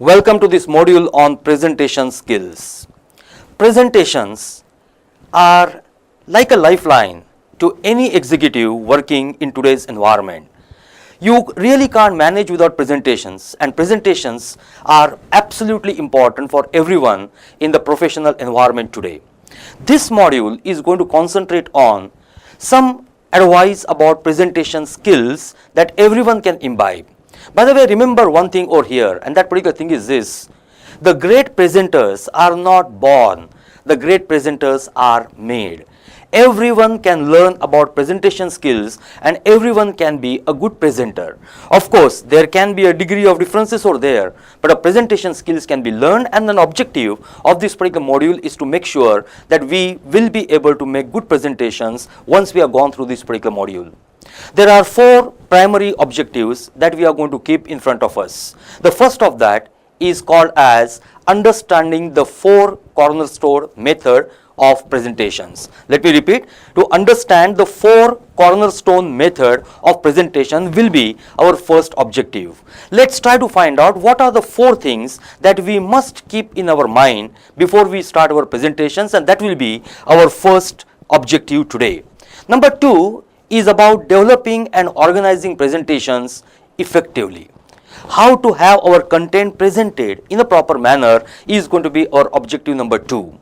Welcome to this module on presentation skills. Presentations are like a lifeline to any executive working in today's environment. You really can't manage without presentations, and presentations are absolutely important for everyone in the professional environment today. This module is going to concentrate on some advice about presentation skills that everyone can imbibe. By the way, remember one thing over here, and that particular thing is this: the great presenters are not born, the great presenters are made. Everyone can learn about presentation skills and everyone can be a good presenter. Of course, there can be a degree of differences over there, but a presentation skills can be learned, and an objective of this particular module is to make sure that we will be able to make good presentations once we have gone through this particular module. There are four primary objectives that we are going to keep in front of us. The first of that is called as understanding the four cornerstone method of presentations. Let me repeat: to understand the four cornerstone method of presentation will be our first objective. Let's try to find out what are the four things that we must keep in our mind before we start our presentations, and that will be our first objective today. Number two is about developing and organizing presentations effectively. How to have our content presented in a proper manner is going to be our objective number two.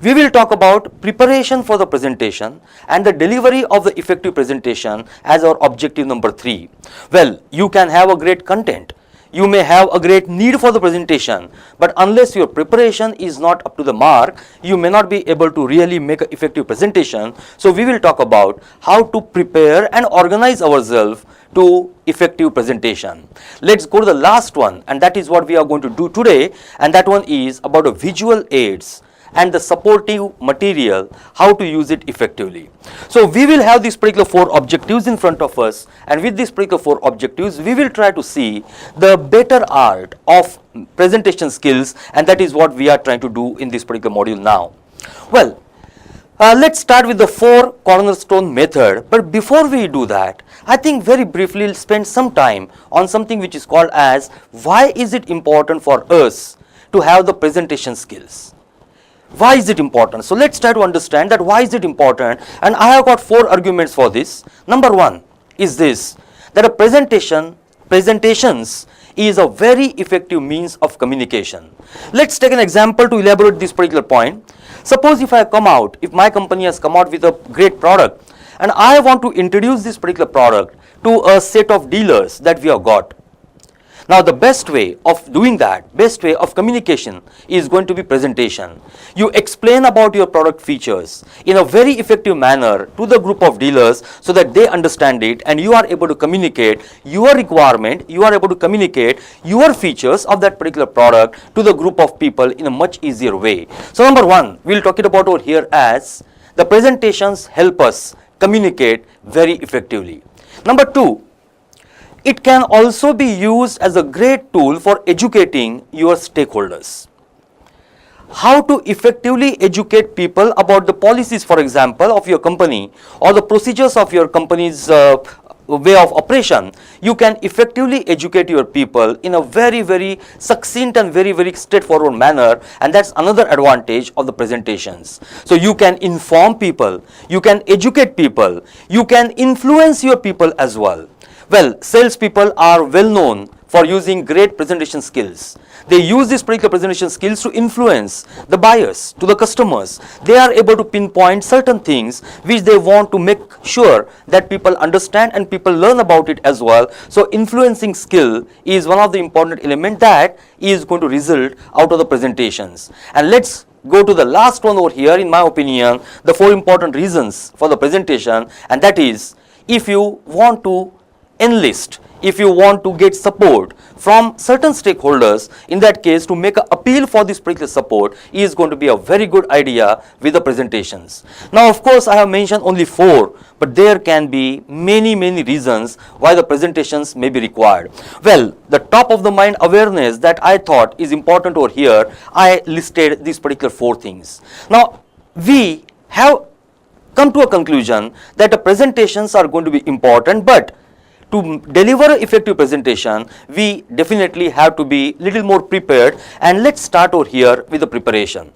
We will talk about preparation for the presentation and the delivery of the effective presentation as our objective number three. Well, you can have a great content, you may have a great need for the presentation, but unless your preparation is not up to the mark, you may not be able to really make an effective presentation. So we will talk about how to prepare and organize ourselves to effective presentation. Let's go to the last one, and that is what we are going to do today, and that one is about the visual aids and the supportive material, how to use it effectively. So we will have these particular four objectives in front of us, and with these particular four objectives we will try to see the better art of presentation skills, and that is what we are trying to do in this particular module now. Well, let's start with the four cornerstone method, but before we do that, I think very briefly we'll spend some time on something which is called as why is it important for us to have the presentation skills. Why is it important? So let's try to understand that why is it important, and I have got four arguments for this. Number one is this, that a presentations is a very effective means of communication. Let's take an example to elaborate this particular point. Suppose if my company has come out with a great product and I want to introduce this particular product to a set of dealers that we have got. Now the best way of doing that, best way of communication is going to be presentation. You explain about your product features in a very effective manner to the group of dealers so that they understand it, and you are able to communicate your requirement, you are able to communicate your features of that particular product to the group of people in a much easier way. So number one, we'll talk it about over here as the presentations help us communicate very effectively. Number two, it can also be used as a great tool for educating your stakeholders. How to effectively educate people about the policies, for example, of your company or the procedures of your company's way of operation. You can effectively educate your people in a very succinct and very straightforward manner, and that's another advantage of the presentations. So you can inform people, you can educate people, you can influence your people as well. Well, salespeople are well known for using great presentation skills. They use these particular presentation skills to influence the buyers, to the customers. They are able to pinpoint certain things which they want to make sure that people understand and people learn about it as well. So influencing skill is one of the important elements that is going to result out of the presentations. And let's go to the last one over here, in my opinion, the four important reasons for the presentation, and that is, if you want to enlist, if you want to get support from certain stakeholders, in that case to make an appeal for this particular support is going to be a very good idea with the presentations. Now of course I have mentioned only four, but there can be many reasons why the presentations may be required. Well, the top of the mind awareness that I thought is important over here, I listed these particular four things. Now we have come to a conclusion that the presentations are going to be important, but to deliver effective presentation, we definitely have to be little more prepared, and let's start over here with the preparation.